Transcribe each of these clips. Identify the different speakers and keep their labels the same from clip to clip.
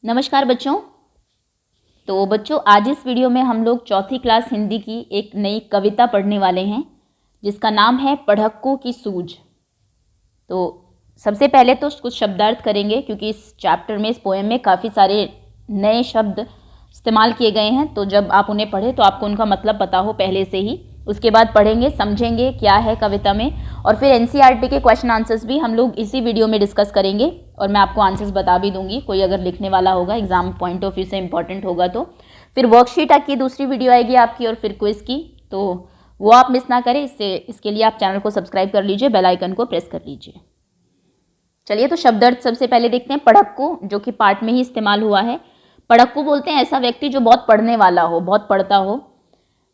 Speaker 1: नमस्कार बच्चों। तो बच्चों, आज इस वीडियो में हम लोग चौथी क्लास हिंदी की एक नई कविता पढ़ने वाले हैं जिसका नाम है पढ़क्कू की सूझ। तो सबसे पहले तो कुछ शब्दार्थ करेंगे क्योंकि इस चैप्टर में, इस पोएम में काफ़ी सारे नए शब्द इस्तेमाल किए गए हैं। तो जब आप उन्हें पढ़ें तो आपको उनका मतलब पता हो पहले से ही। उसके बाद पढ़ेंगे, समझेंगे क्या है कविता में, और फिर एनसीईआरटी के क्वेश्चन आंसर्स भी हम लोग इसी वीडियो में डिस्कस करेंगे और मैं आपको आंसर्स बता भी दूंगी। कोई अगर लिखने वाला होगा, एग्जाम पॉइंट ऑफ व्यू से इंपॉर्टेंट होगा तो। फिर वर्कशीट की दूसरी वीडियो आएगी आपकी, और फिर क्विज की, तो वो आप मिस ना करें। इसके लिए आप चैनल को सब्सक्राइब कर लीजिए, बेल आइकन को प्रेस कर लीजिए। चलिए, तो शब्दार्थ सबसे पहले देखते हैं। पढ़क्कू, जो कि पाठ में ही इस्तेमाल हुआ है। पढ़क्कू बोलते हैं ऐसा व्यक्ति जो बहुत पढ़ने वाला हो, बहुत पढ़ता हो।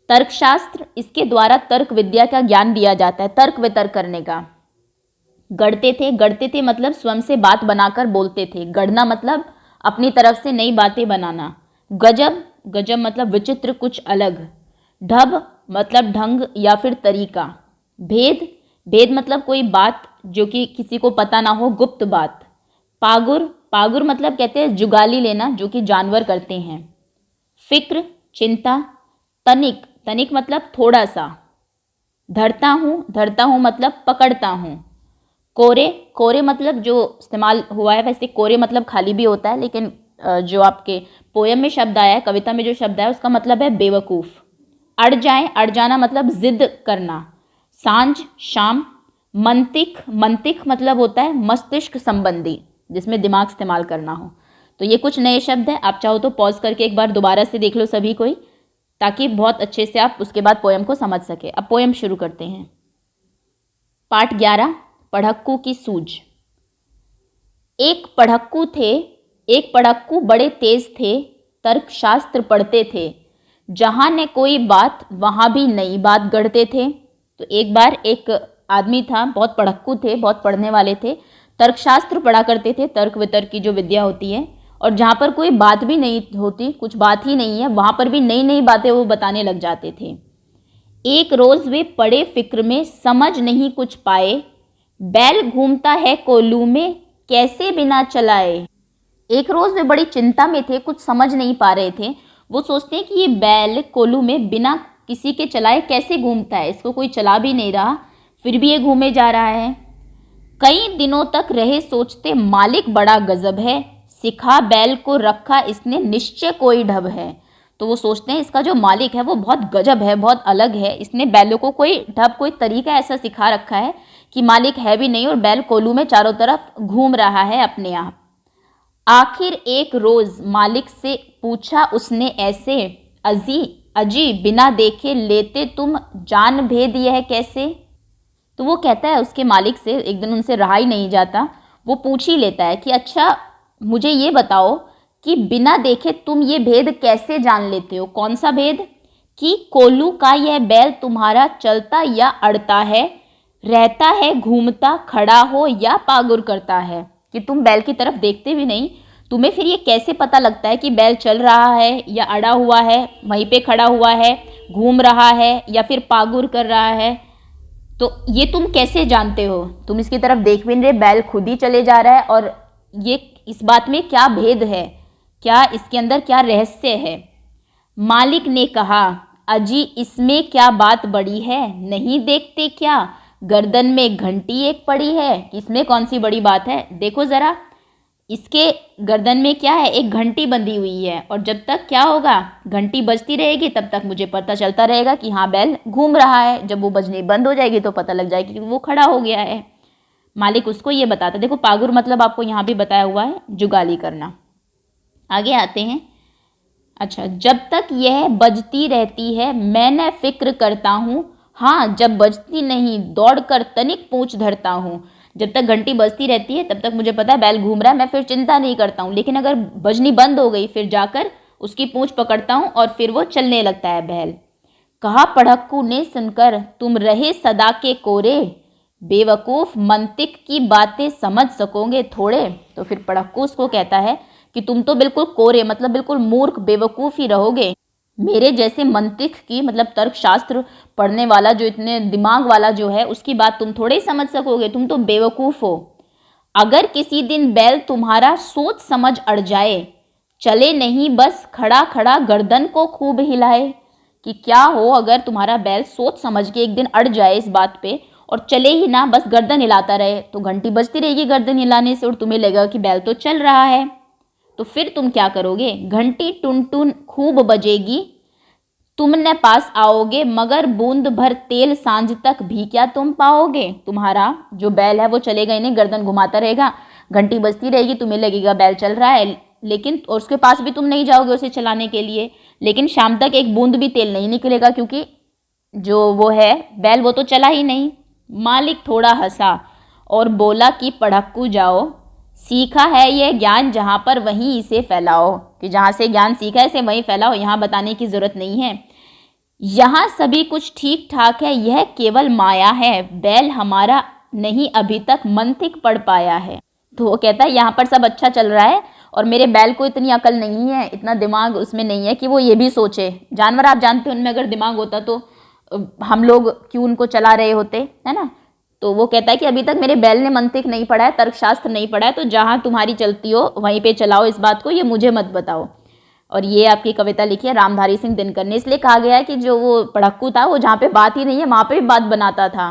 Speaker 1: तर्कशास्त्र, इसके द्वारा तर्क विद्या का ज्ञान दिया जाता है, तर्क वितर्क करने का। गढ़ते थे मतलब स्वयं से बात बनाकर बोलते थे। गढ़ना मतलब अपनी तरफ से नई बातें बनाना। गजब मतलब विचित्र, कुछ अलग। ढब मतलब ढंग या फिर तरीका। भेद मतलब कोई बात जो कि किसी को पता ना हो, गुप्त बात। पागुर मतलब कहते हैं जुगाली लेना, जो कि जानवर करते हैं। फिक्र, चिंता। तनिक मतलब थोड़ा सा। धरता हूँ मतलब पकड़ता हूँ। कोरे मतलब जो इस्तेमाल हुआ है, वैसे कोरे मतलब खाली भी होता है, लेकिन जो आपके पोयम में शब्द आया है, कविता में जो शब्द आया है, उसका मतलब है बेवकूफ़। अड़ जाना मतलब जिद करना। सांझ, शाम। मंतिक मतलब होता है मस्तिष्क संबंधी, जिसमें दिमाग इस्तेमाल करना हो। तो ये कुछ नए शब्द हैं। आप चाहो तो पॉज करके एक बार दोबारा से देख लो सभी कोई, ताकि बहुत अच्छे से आप उसके बाद पोयम को समझ सके। अब पोयम शुरू करते हैं। पाठ 11, पढ़क्कू की सूझ। एक पढ़क्कू बड़े तेज थे, तर्कशास्त्र पढ़ते थे। जहाँ ने कोई बात वहाँ भी नई बात गढ़ते थे। तो एक बार एक आदमी था, बहुत पढ़क्कू थे, बहुत पढ़ने वाले थे, तर्कशास्त्र पढ़ा करते थे, तर्क वितर्क की जो विद्या होती है। और जहाँ पर कोई बात भी नहीं होती, कुछ बात ही नहीं है, वहाँ पर भी नई नई बातें वो बताने लग जाते थे। एक रोज़ वे पड़े फिक्र में, समझ नहीं कुछ पाए। बैल घूमता है कोल्हू में, कैसे बिना चलाए। एक रोज़ वे बड़ी चिंता में थे, कुछ समझ नहीं पा रहे थे। वो सोचते हैं कि ये बैल कोल्हू में बिना किसी के चलाए कैसे घूमता है, इसको कोई चला भी नहीं रहा, फिर भी ये घूमे जा रहा है। कई दिनों तक रहे सोचते, मालिक बड़ा गजब है, सिखा बैल को रखा इसने, निश्चय कोई ढब है। तो वो सोचते हैं इसका जो मालिक है वो बहुत गजब है, बहुत अलग है, इसने बैलों को कोई ढब, कोई तरीका ऐसा सिखा रखा है कि मालिक है भी नहीं और बैल कोल्हू में चारों तरफ घूम रहा है अपने आप। आखिर एक रोज़ मालिक से पूछा उसने ऐसे, अजी बिना देखे लेते तुम जान भेद यह कैसे। तो वो कहता है उसके मालिक से, एक दिन उनसे रहा ही नहीं जाता, वो पूछ ही लेता है कि अच्छा मुझे ये बताओ कि बिना देखे तुम ये भेद कैसे जान लेते हो। कौन सा भेद? कि कोल्हू का यह बैल तुम्हारा चलता या अड़ता है, रहता है घूमता, खड़ा हो या पागुर करता है। कि तुम बैल की तरफ देखते भी नहीं, तुम्हें फिर ये कैसे पता लगता है कि बैल चल रहा है या अड़ा हुआ है, वहीं पे खड़ा हुआ है, घूम रहा है या फिर पागुर कर रहा है। तो ये तुम कैसे जानते हो? तुम इसकी तरफ देख भी नहीं रहे, बैल खुद ही चले जा रहा है। और ये इस बात में क्या भेद है, क्या इसके अंदर क्या रहस्य है? मालिक ने कहा, अजी इसमें क्या बात बड़ी है, नहीं देखते क्या गर्दन में घंटी एक पड़ी है। इसमें कौन सी बड़ी बात है? देखो ज़रा, इसके गर्दन में क्या है? एक घंटी बंधी हुई है, और जब तक क्या होगा, घंटी बजती रहेगी, तब तक मुझे पता चलता रहेगा कि हाँ बैल घूम रहा है। जब वो बजनी बंद हो जाएगी तो पता लग जाएगी कि वो खड़ा हो गया है। मालिक उसको ये बताता। देखो, पागुर मतलब आपको यहाँ भी बताया हुआ है, जुगाली करना। आगे आते हैं। अच्छा, जब तक यह बजती रहती है मैं न फिक्र करता हूँ, हाँ जब बजती नहीं दौड़कर तनिक पूंछ धरता हूँ। जब तक घंटी बजती रहती है तब तक मुझे पता है बैल घूम रहा है, मैं फिर चिंता नहीं करता हूँ। लेकिन अगर बजनी बंद हो गई, फिर जाकर उसकी पूंछ पकड़ता हूँ और फिर वो चलने लगता है बैल। कहा पढ़क्कू ने सुनकर, तुम रहे सदा के कोरे, बेवकूफ़ मंतिक की बातें समझ सकोगे थोड़े। तो फिर पढ़क्कू उसको कहता है कि तुम तो बिल्कुल कोरे मतलब बिल्कुल मूर्ख, बेवकूफ़ ही रहोगे। मेरे जैसे मंतिक की मतलब तर्कशास्त्र पढ़ने वाला, जो इतने दिमाग वाला जो है, उसकी बात तुम थोड़े ही समझ सकोगे, तुम तो बेवकूफ़ हो। अगर किसी दिन बैल तुम्हारा सोच समझ अड़ जाए, चले नहीं बस खड़ा खड़ा गर्दन को खूब हिलाए। कि क्या हो अगर तुम्हारा बैल सोच समझ के एक दिन अड़ जाए इस बात पे और चले ही ना, बस गर्दन हिलाता रहे, तो घंटी बजती रहेगी गर्दन हिलाने से और तुम्हें लगेगा कि बैल तो चल रहा है। तो फिर तुम क्या करोगे? घंटी टुन टुन खूब बजेगी, तुम न पास आओगे, मगर बूंद भर तेल सांझ तक भी क्या तुम पाओगे। तुम्हारा जो बैल है वो चलेगा ही नहीं, गर्दन घुमाता रहेगा, घंटी बजती रहेगी, तुम्हें लगेगा बैल चल रहा है, लेकिन और उसके पास भी तुम नहीं जाओगे उसे चलाने के लिए, लेकिन शाम तक एक बूंद भी तेल नहीं निकलेगा, क्योंकि जो वो है बैल वो तो चला ही नहीं। मालिक थोड़ा हंसा और बोला कि पढ़क्कू जाओ, सीखा है यह ज्ञान जहाँ पर वहीं इसे फैलाओ। कि जहाँ से ज्ञान सीखा है इसे वहीं फैलाओ, यहाँ बताने की ज़रूरत नहीं है। यहाँ सभी कुछ ठीक ठाक है, यह केवल माया है, बैल हमारा नहीं अभी तक मंतिक पढ़ पाया है। तो वो कहता है यहाँ पर सब अच्छा चल रहा है और मेरे बैल को इतनी अकल नहीं है, इतना दिमाग उसमें नहीं है कि वो ये भी सोचे। जानवर आप जानते हैं उनमें अगर दिमाग होता तो हम लोग क्यों उनको चला रहे होते, है ना। तो वो कहता है कि अभी तक मेरे बैल ने मंतिक नहीं पढ़ा है, तर्कशास्त्र नहीं पढ़ा है, तो जहाँ तुम्हारी चलती हो वहीं पे चलाओ इस बात को, ये मुझे मत बताओ। और ये आपकी कविता लिखी है रामधारी सिंह दिनकर ने। इसलिए कहा गया है कि जो वो पढ़क्कू था वो जहाँ पे बात ही नहीं है वहाँ पे भी बात बनाता था।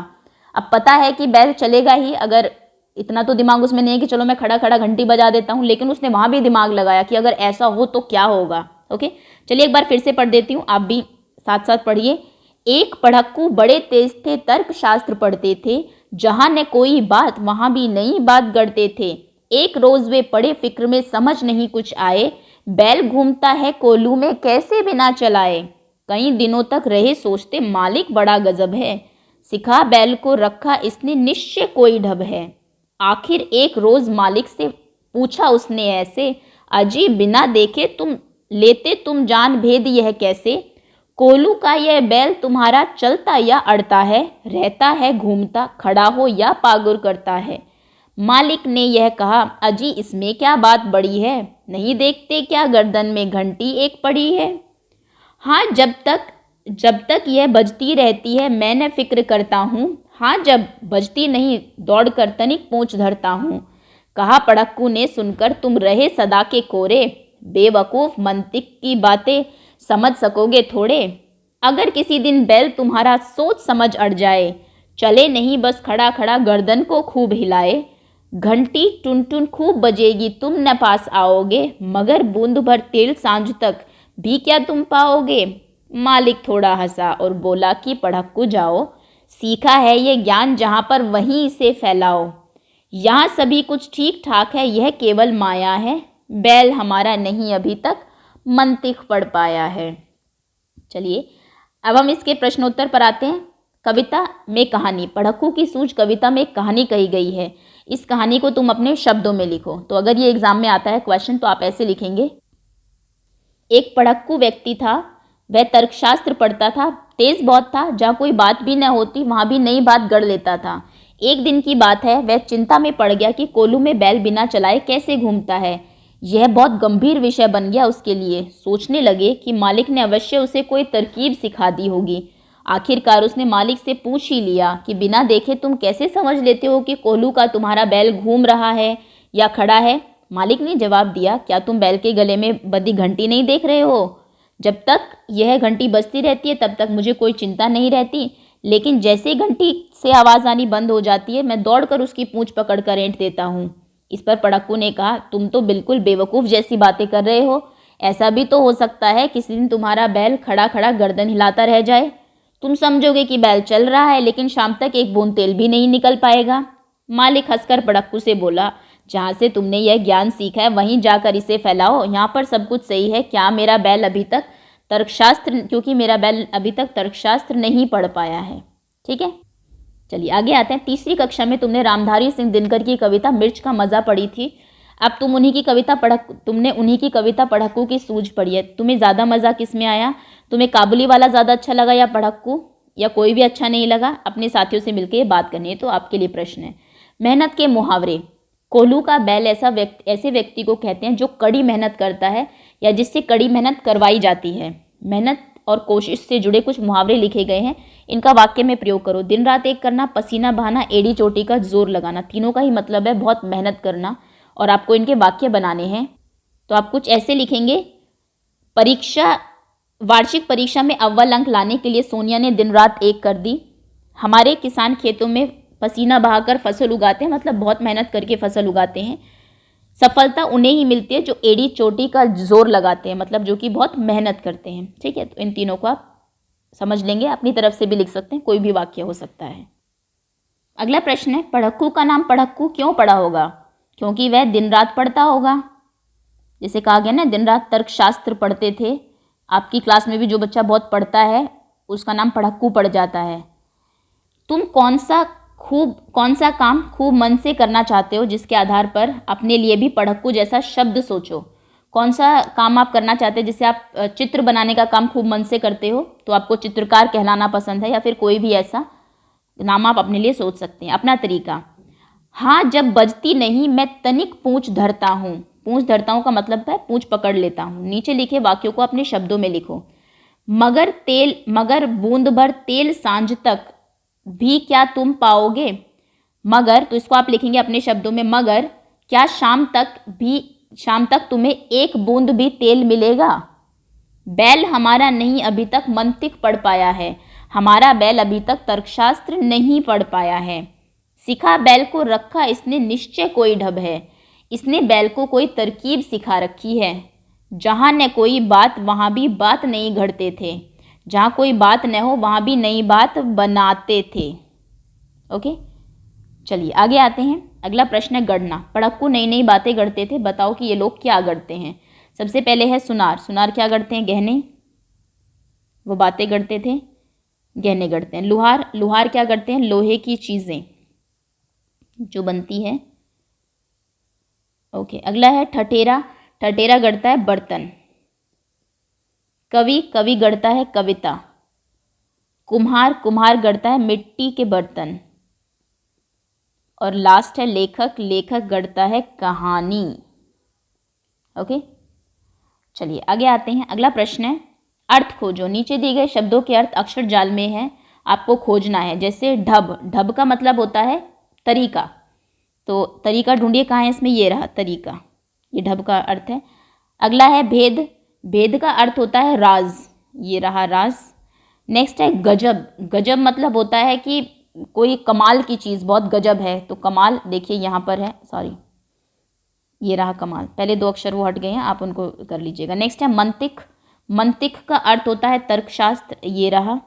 Speaker 1: अब पता है कि बैल चलेगा ही, अगर इतना तो दिमाग उसमें नहीं है कि चलो मैं खड़ा खड़ा घंटी बजा देता हूँ, लेकिन उसने वहाँ भी दिमाग लगाया कि अगर ऐसा हो तो क्या होगा। ओके, चलिए एक बार फिर से पढ़ देती हूँ, आप भी साथ साथ पढ़िए। एक पढ़क्कू बड़े तेज थे, तर्क शास्त्र पढ़ते थे, जहाँ न कोई बात वहाँ भी नई बात गढ़ते थे। एक रोज वे पड़े फिक्र में, समझ नहीं कुछ आए, बैल घूमता है कोल्हू में कैसे बिना चलाए। कई दिनों तक रहे सोचते, मालिक बड़ा गजब है, सिखा बैल को रखा इसने निश्चय कोई ढब है। आखिर एक रोज मालिक से पूछा उसने ऐसे, अजी बिना देखे तुम लेते तुम जान भेद यह कैसे। कोल्हू का यह बैल तुम्हारा चलता या अड़ता है, रहता है घूमता, खड़ा हो या पागुर करता है। मालिक ने यह कहा, अजी इसमें क्या बात बड़ी है, नहीं देखते क्या गर्दन में घंटी एक पड़ी है। हाँ जब तक यह बजती रहती है मैं न फिक्र करता हूँ, हाँ जब बजती नहीं दौड़ कर तनिक पूंछ धरता हूँ। कहा पढ़क्कू ने सुनकर, तुम रहे सदा के कोरे, बेवकूफ़ मंतिक की बातें समझ सकोगे थोड़े। अगर किसी दिन बैल तुम्हारा सोच समझ अड़ जाए, चले नहीं बस खड़ा खड़ा गर्दन को खूब हिलाए। घंटी टुन टुन खूब बजेगी तुम न पास आओगे, मगर बूंद भर तेल सांझ तक भी क्या तुम पाओगे। मालिक थोड़ा हंसा और बोला कि पढ़क्कू जाओ, सीखा है ये ज्ञान जहाँ पर वहीं इसे फैलाओ। यहाँ सभी कुछ ठीक ठाक है, यह केवल माया है, बैल हमारा नहीं अभी तक मंतिक पढ़ पाया है। चलिए अब हम इसके प्रश्नोत्तर पर आते हैं। कविता में कहानी, पढ़क्कू की सूझ कविता में एक कहानी कही गई है, इस कहानी को तुम अपने शब्दों में लिखो। तो अगर ये एग्जाम में आता है क्वेश्चन तो आप ऐसे लिखेंगे, एक पढ़क्कू व्यक्ति था, वह तर्कशास्त्र पढ़ता था, तेज बहुत था, जहाँ कोई बात भी न होती वहाँ भी नई बात गढ़ लेता था। एक दिन की बात है, वह चिंता में पड़ गया कि कोल्हू में बैल बिना चलाए कैसे घूमता है। यह बहुत गंभीर विषय बन गया उसके लिए। सोचने लगे कि मालिक ने अवश्य उसे कोई तरकीब सिखा दी होगी। आखिरकार उसने मालिक से पूछ ही लिया कि बिना देखे तुम कैसे समझ लेते हो कि कोल्हू का तुम्हारा बैल घूम रहा है या खड़ा है। मालिक ने जवाब दिया, क्या तुम बैल के गले में बंधी घंटी नहीं देख रहे हो? जब तक यह घंटी बजती रहती है तब तक मुझे कोई चिंता नहीं रहती, लेकिन जैसे ही घंटी से आवाज़ आनी बंद हो जाती है मैं दौड़कर उसकी पूंछ पकड़कर ऐंठ देता हूँ। इस पर पढ़क्कू ने कहा, तुम तो बिल्कुल बेवकूफ़ जैसी बातें कर रहे हो। ऐसा भी तो हो सकता है किसी दिन तुम्हारा बैल खड़ा खड़ा गर्दन हिलाता रह जाए, तुम समझोगे कि बैल चल रहा है, लेकिन शाम तक एक बूंद तेल भी नहीं निकल पाएगा। मालिक हंसकर पढ़क्कू से बोला, जहाँ से तुमने यह ज्ञान सीखा है वहीं जाकर इसे फैलाओ, यहाँ पर सब कुछ सही है। क्या मेरा बैल अभी तक तर्कशास्त्र, क्योंकि मेरा बैल अभी तक तर्कशास्त्र नहीं पढ़ पाया है। ठीक है, चलिए आगे आते हैं। तीसरी कक्षा में तुमने रामधारी सिंह दिनकर की कविता मिर्च का मज़ा पढ़ी थी। अब तुमने उन्हीं की कविता पढ़क्कू की सूझ पढ़ी है। तुम्हें ज़्यादा मज़ा किस में आया? तुम्हें काबुली वाला ज़्यादा अच्छा लगा या पढ़क्कू, या कोई भी अच्छा नहीं लगा? अपने साथियों से मिलकर ये बात करनी है। तो आपके लिए प्रश्न है, मेहनत के मुहावरे। कोल्हू का बैल ऐसे व्यक्ति को कहते हैं जो कड़ी मेहनत करता है या जिससे कड़ी मेहनत करवाई जाती है। मेहनत और कोशिश से जुड़े कुछ मुहावरे लिखे गए हैं, इनका वाक्य में प्रयोग करो। दिन रात एक करना, पसीना बहाना, एड़ी चोटी का जोर लगाना, तीनों का ही मतलब है बहुत मेहनत करना और आपको इनके वाक्य बनाने हैं। तो आप कुछ ऐसे लिखेंगे, वार्षिक परीक्षा में अव्वल अंक लाने के लिए सोनिया ने दिन रात एक कर दी। हमारे किसान खेतों में पसीना बहाकर फसल उगाते हैं, मतलब बहुत मेहनत करके फसल उगाते हैं। सफलता उन्हें ही मिलती है जो एड़ी चोटी का जोर लगाते हैं, मतलब जो कि बहुत मेहनत करते हैं। ठीक है, तो इन तीनों को आप समझ लेंगे, अपनी तरफ से भी लिख सकते हैं, कोई भी वाक्य हो सकता है। अगला प्रश्न है, पढ़क्कू का नाम पढ़क्कू क्यों पड़ा होगा? क्योंकि वह दिन रात पढ़ता होगा। जैसे कहा गया ना, दिन रात तर्कशास्त्र पढ़ते थे। आपकी क्लास में भी जो बच्चा बहुत पढ़ता है उसका नाम पढ़क्कू पड़ जाता है। तुम कौन सा काम खूब मन से करना चाहते हो, जिसके आधार पर अपने लिए भी पढ़क्कू जैसा शब्द सोचो। कौन सा काम आप करना चाहते हैं? जैसे आप चित्र बनाने का काम खूब मन से करते हो तो आपको चित्रकार कहलाना पसंद है, या फिर कोई भी ऐसा नाम आप अपने लिए सोच सकते हैं। अपना तरीका, हाँ जब बजती नहीं मैं तनिक पूंछ धरता हूँ। पूंछ धरता हूँ का मतलब है पूंछ पकड़ लेता हूँ। नीचे लिखे वाक्यों को अपने शब्दों में लिखो। मगर बूंद भर तेल सांझ तक भी क्या तुम पाओगे? मगर, तो इसको आप लिखेंगे अपने शब्दों में, मगर क्या शाम तक तुम्हें एक बूंद भी तेल मिलेगा? बैल हमारा नहीं अभी तक मंतिक पढ़ पाया है। हमारा बैल अभी तक तर्कशास्त्र नहीं पढ़ पाया है। सिखा बैल को रखा इसने निश्चय कोई ढब है। इसने बैल को कोई तरकीब सिखा रखी है। जहाँ न कोई बात वहाँ भी बात नहीं घड़ते थे। जहाँ कोई बात न हो वहाँ भी नई बात बनाते थे। ओके, चलिए आगे आते हैं। अगला प्रश्न है गढ़ना। पढ़क्कू नई नई बातें गढ़ते थे, बताओ कि ये लोग क्या गढ़ते हैं। सबसे पहले है सुनार। सुनार क्या गढ़ते हैं? गहने। वो बातें गढ़ते थे, गहने गढ़ते हैं। लुहार क्या गढ़ते हैं? लोहे की चीज़ें जो बनती है। ओके, अगला है ठठेरा। ठठेरा गढ़ता है बर्तन। कवि गढ़ता है कविता। कुम्हार गढ़ता है मिट्टी के बर्तन। और लास्ट है लेखक गढ़ता है कहानी। ओके, चलिए आगे आते हैं। अगला प्रश्न है अर्थ खोजो। नीचे दिए गए शब्दों के अर्थ अक्षर जाल में है, आपको खोजना है। जैसे ढब का मतलब होता है तरीका, तो तरीका ढूंढिए कहाँ है इसमें, ये रहा तरीका, ये ढब का अर्थ है। अगला है भेद का अर्थ होता है राज, ये रहा राज। नेक्स्ट है गजब मतलब होता है कि कोई कमाल की चीज़, बहुत गजब है, तो कमाल देखिए यहाँ पर है, सॉरी ये रहा कमाल। पहले दो अक्षर वो हट गए हैं, आप उनको कर लीजिएगा। नेक्स्ट है मंतिक का अर्थ होता है तर्कशास्त्र, ये रहा।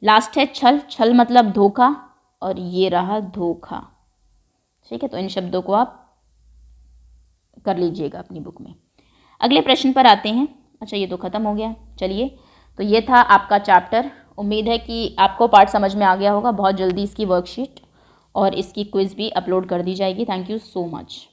Speaker 1: लास्ट है छल मतलब धोखा, और ये रहा धोखा। ठीक है, तो इन शब्दों को आप कर लीजिएगा अपनी बुक में। अगले प्रश्न पर आते हैं। अच्छा, ये तो ख़त्म हो गया। चलिए, तो ये था आपका चैप्टर। उम्मीद है कि आपको पार्ट समझ में आ गया होगा। बहुत जल्दी इसकी वर्कशीट और इसकी क्विज़ भी अपलोड कर दी जाएगी। Thank you so much.